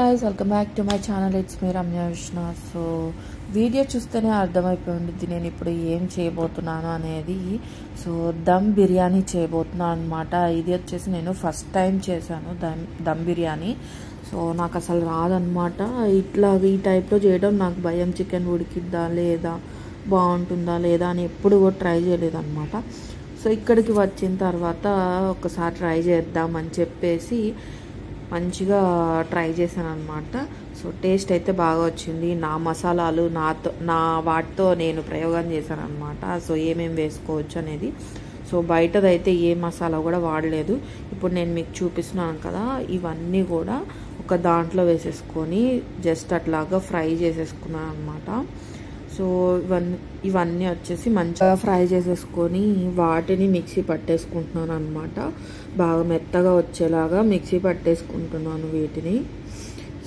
guys, welcome back to my channel. It's me Ramya Vishna. So video చూస్తేనే అర్థమైపోయింది నేను ఇప్పుడు ఏం చేయబోతున్నాను అనేది. సో దమ్ బిర్యానీ చేయబోతున్నాను అన్నమాట. ఇది వచ్చేసి నేను ఫస్ట్ టైం చేశాను దమ్ బిర్యానీ. సో నాకు అసలు రాదన్నమాట. ఇట్లా ఈ టైప్లో చేయడం నాకు భయం. చికెన్ ఉడికిద్దా లేదా, బాగుంటుందా లేదా అని ఎప్పుడు కూడా ట్రై చేయలేదన్నమాట. సో ఇక్కడికి వచ్చిన తర్వాత ఒకసారి ట్రై చేద్దామని చెప్పేసి మంచిగా ట్రై చేశాను అన్నమాట. సో టేస్ట్ అయితే బాగా వచ్చింది. నా మసాలాలు నా వాటితో నేను ప్రయోగం చేశాను అన్నమాట. సో ఏమేమి వేసుకోవచ్చు అనేది. సో బయటదైతే ఏ మసాలా కూడా వాడలేదు. ఇప్పుడు నేను మీకు చూపిస్తున్నాను కదా, ఇవన్నీ కూడా ఒక దాంట్లో వేసేసుకొని జస్ట్ అట్లాగా ఫ్రై చేసేసుకున్నాను అన్నమాట. సో ఇవన్నీ వచ్చేసి మంచిగా ఫ్రై చేసేసుకొని వాటిని మిక్సీ పట్టేసుకుంటున్నాను అన్నమాట. బాగా మెత్తగా వచ్చేలాగా మిక్సీ పట్టేసుకుంటున్నాను వీటిని.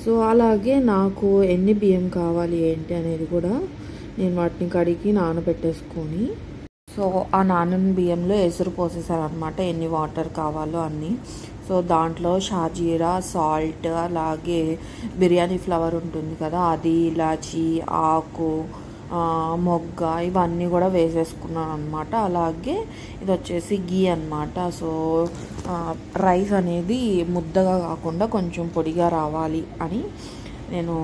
సో అలాగే నాకు ఎన్ని బియ్యం కావాలి ఏంటి అనేది కూడా నేను వాటిని కడిగి నానబెట్టేసుకొని, సో ఆ నానని బియ్యంలో ఎసురు పోసేసాను అనమాట, ఎన్ని వాటర్ కావాలో అన్నీ. సో దాంట్లో షాజీరా, సాల్ట్, అలాగే బిర్యానీ ఫ్లవర్ ఉంటుంది కదా అది, ఇలాచీ ఆకు, మొగ్గ, ఇవన్నీ కూడా వేసేసుకున్నాను అనమాట. అలాగే ఇది వచ్చేసి గీ అనమాట. సో రైస్ అనేది ముద్దగా కాకుండా కొంచెం పొడిగా రావాలి అని నేను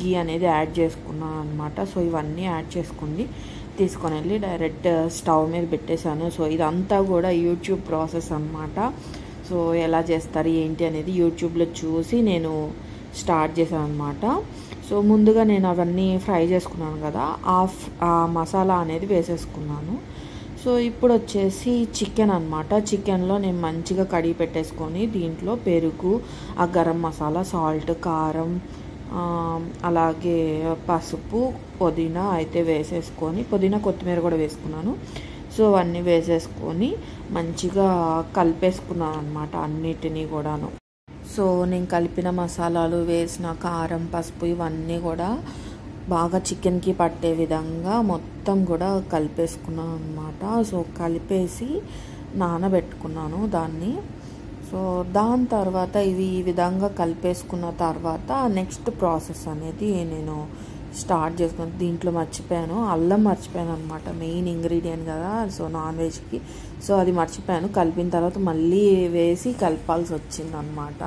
గీ అనేది యాడ్ చేసుకున్నాను అనమాట. సో ఇవన్నీ యాడ్ తీసుకొని వెళ్ళి డైరెక్ట్ స్టవ్ మీద పెట్టేశాను. సో ఇదంతా కూడా యూట్యూబ్ ప్రాసెస్ అనమాట. సో ఎలా చేస్తారు ఏంటి అనేది యూట్యూబ్లో చూసి నేను స్టార్ట్ చేశాను అనమాట. సో ముందుగా నేను అవన్నీ ఫ్రై చేసుకున్నాను కదా, ఆ మసాలా అనేది వేసేసుకున్నాను. సో ఇప్పుడు వచ్చేసి చికెన్ అనమాట. చికెన్లో నేను మంచిగా కడిగి పెట్టేసుకొని దీంట్లో పెరుగు, ఆ గరం మసాలా, సాల్ట్, కారం, అలాగే పసుపు, పుదీనా అయితే వేసేసుకొని, పుదీనా కొత్తిమీర కూడా వేసుకున్నాను. సో అన్నీ వేసేసుకొని మంచిగా కలిపేసుకున్నాను అనమాట అన్నిటినీ కూడాను. సో నేను కలిపిన మసాలాలు వేసిన కారం, పసుపు ఇవన్నీ కూడా బాగా చికెన్కి పట్టే విధంగా మొత్తం కూడా కలిపేసుకున్నాను అనమాట. సో కలిపేసి నానబెట్టుకున్నాను దాన్ని. సో దాని తర్వాత ఇవి ఈ విధంగా కలిపేసుకున్న తర్వాత నెక్స్ట్ ప్రాసెస్ అనేది నేను స్టార్ట్ చేసుకున్నాను. దీంట్లో మర్చిపోయాను, అల్లం మర్చిపోయాను అనమాట, మెయిన్ ఇంగ్రీడియంట్ కదా సో నాన్ వెజ్కి. సో అది మర్చిపోయాను. కలిపిన తర్వాత మళ్ళీ వేసి కలపాల్సి వచ్చింది అనమాట.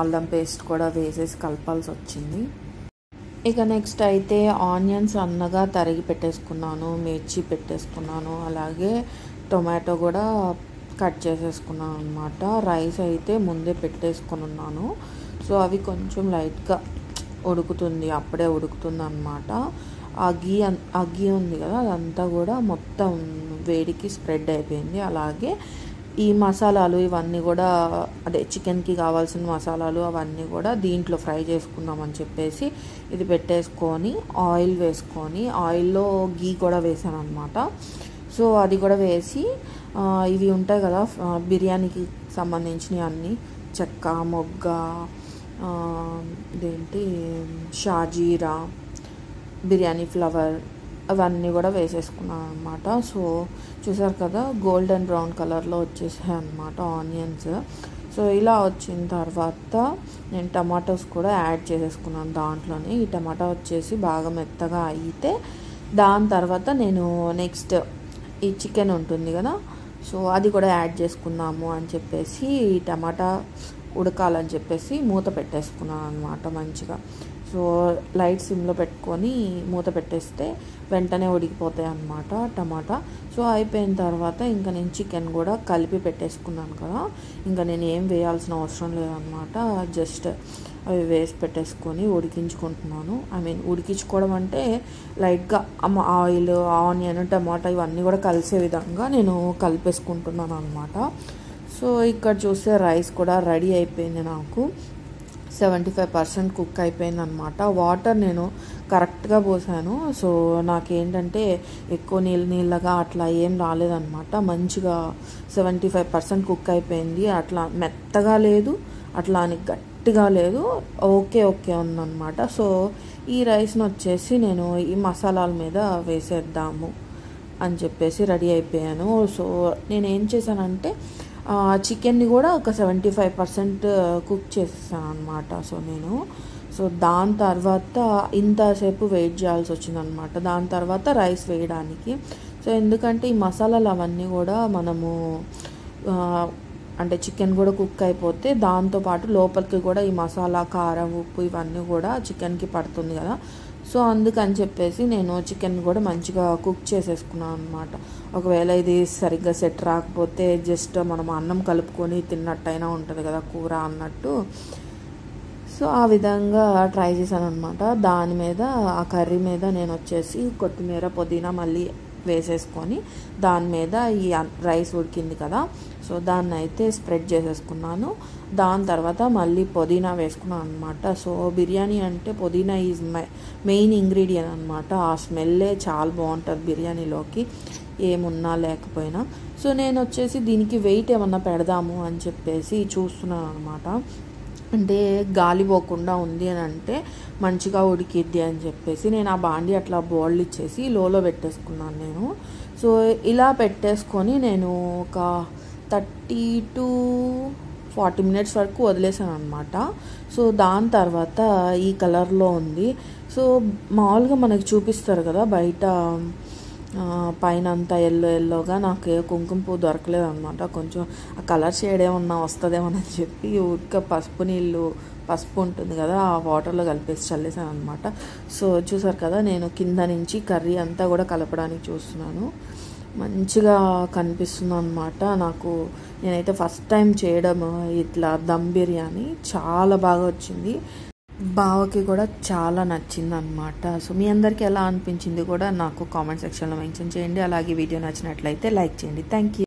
అల్లం పేస్ట్ కూడా వేసేసి కలపాల్సి వచ్చింది. ఇక నెక్స్ట్ అయితే ఆనియన్స్ అన్నగా తరిగి పెట్టేసుకున్నాను, మిర్చి పెట్టేసుకున్నాను, అలాగే టొమాటో కూడా కట్ చేసేసుకున్నాను అనమాట. రైస్ అయితే ముందే పెట్టేసుకొని ఉన్నాను. సో అవి కొంచెం లైట్గా ఉడుకుతుంది, అప్పుడే ఉడుకుతుంది అనమాట. ఆ గీ ఉంది కదా అదంతా కూడా మొత్తం వేడికి స్ప్రెడ్ అయిపోయింది. అలాగే ఈ మసాలాలు ఇవన్నీ కూడా అదే చికెన్కి కావాల్సిన మసాలాలు అవన్నీ కూడా దీంట్లో ఫ్రై చేసుకుందామని చెప్పేసి ఇది పెట్టేసుకొని ఆయిల్ వేసుకొని, ఆయిల్లో గీ కూడా వేసాను అనమాట. సో అది కూడా వేసి ఇవి ఉంటాయి కదా బిర్యానీకి సంబంధించినవి అన్నీ, చెక్క, మొగ్గ, ఇదేంటి షాజీరా, బిర్యానీ ఫ్లవర్ అవన్నీ కూడా వేసేసుకున్నాను అనమాట. సో చూసారు కదా గోల్డెన్ బ్రౌన్ కలర్లో వచ్చేసాయి అనమాట ఆనియన్స్. సో ఇలా వచ్చిన తర్వాత నేను టమాటోస్ కూడా యాడ్ చేసేసుకున్నాను దాంట్లోనే. ఈ టమాటా వచ్చేసి బాగా మెత్తగా అయితే దాని తర్వాత నేను నెక్స్ట్ ఈ చికెన్ ఉంటుంది కదా సో అది కూడా యాడ్ చేసుకున్నాము అని చెప్పేసి ఈ టమాటా ఉడకాలని చెప్పేసి మూత పెట్టేసుకున్నాను అనమాట మంచిగా. సో లైట్ సిమ్లో పెట్టుకొని మూత పెట్టేస్తే వెంటనే ఉడికిపోతాయి అన్నమాట టమాటా. సో అయిపోయిన తర్వాత ఇంకా నేను చికెన్ కూడా కలిపి పెట్టేసుకున్నాను కదా, ఇంకా నేను ఏం వేయాల్సిన అవసరం లేదనమాట. జస్ట్ అవి వేసి పెట్టేసుకొని ఉడికించుకుంటున్నాను. ఉడికించుకోవడం అంటే లైట్గా ఆయిల్, ఆనియన్, టమాటా ఇవన్నీ కూడా కలిసే విధంగా నేను కలిపేసుకుంటున్నాను అనమాట. సో ఇక్కడ చూస్తే రైస్ కూడా రెడీ అయిపోయింది. నాకు 75% కుక్ అయిపోయింది అనమాట. వాటర్ నేను కరెక్ట్గా పోసాను. సో నాకేంటంటే ఎక్కువ నీళ్ళగా అట్లా ఏం రాలేదన్నమాట. మంచిగా 75% కుక్ అయిపోయింది. అట్లా మెత్తగా లేదు, అట్లా అని గట్టిగా లేదు, ఓకే ఉందన్నమాట. సో ఈ రైస్ని వచ్చేసి నేను ఈ మసాలాల మీద వేసేద్దాము అని చెప్పేసి రెడీ అయిపోయాను. సో నేను ఏం చేశానంటే చికెన్ని కూడా ఒక 75% కుక్ చేసేసాను అనమాట. సో దాని తర్వాత ఇంతసేపు వెయిట్ చేయాల్సి వచ్చిందనమాట. దాని తర్వాత రైస్ వేయడానికి. సో ఎందుకంటే ఈ మసాలాలు అవన్నీ కూడా మనము అంటే చికెన్ కూడా కుక్ అయిపోతే దాంతోపాటు లోపలికి కూడా ఈ మసాలా, కారం, ఉప్పు ఇవన్నీ కూడా చికెన్కి పడుతుంది కదా. సో అందుకని చెప్పేసి నేను చికెన్ కూడా మంచిగా కుక్ చేసేసుకున్నాను అనమాట. ఒకవేళ ఇది సరిగ్గా సెట్ రాకపోతే జస్ట్ మనం అన్నం కలుపుకొని తిన్నట్టయినా ఉంటుంది కదా కూర అన్నట్టు. సో ఆ విధంగా ట్రై చేశాను అనమాట. దాని మీద ఆ కర్రీ మీద నేను వచ్చేసి కొత్తిమీర, పుదీనా మళ్ళీ వేసేసుకొని దాని మీద ఈ రైస్ ఉడికింది కదా, సో దాన్ని అయితే స్ప్రెడ్ చేసేసుకున్నాను. దాని తర్వాత మళ్ళీ పుదీనా వేసుకున్నాను అనమాట. సో బిర్యానీ అంటే పుదీనా ఈజ్ మెయిన్ ఇంగ్రీడియంట్ అనమాట. ఆ స్మెల్లే చాలా బాగుంటుంది బిర్యానీలోకి, ఏమున్నా లేకపోయినా. సో నేను వచ్చేసి దీనికి వెయిట్ ఏమన్నా పెడదాము అని చెప్పేసి చూస్తున్నాను అనమాట. అంటే గాలి పోకుండా ఉంది అని అంటే మంచిగా ఉడికిద్ది అని చెప్పేసి నేను ఆ బాండి అట్లా బౌల్ ఇచ్చేసి లోలో పెట్టేసుకున్నాను నేను. సో ఇలా పెట్టేసుకొని నేను ఒక 30 to 40 minutes వరకు వదిలేసాను అనమాట. సో దాని తర్వాత ఈ కలర్లో ఉంది. సో మామూలుగా మనకి చూపిస్తారు కదా బయట పైన అంతా ఎల్లోగా, నాకు కుంకుమ పువ్వు దొరకలేదు అనమాట. కొంచెం ఆ కలర్ షేడ్ ఏమన్నా వస్తుందేమోనని చెప్పి ఉడక పసుపు ఉంటుంది కదా, ఆ వాటర్లో కలిపేసి చల్లేసాను అనమాట. సో చూసారు కదా, నేను కింద నుంచి కర్రీ అంతా కూడా కలపడానికి చూస్తున్నాను. మంచిగా కనిపిస్తుంది అనమాట నాకు. నేనైతే ఫస్ట్ టైం చేయడం ఇట్లా దమ్ బిర్యానీ చాలా బాగా వచ్చింది. బావకి కూడా చాలా నచ్చింది అనమాట. సో మీ అందరికీ ఎలా అనిపించింది కూడా నాకు కామెంట్ సెక్షన్లో మెన్షన్ చేయండి. అలాగే వీడియో నచ్చినట్లయితే లైక్ చేయండి. Thank you.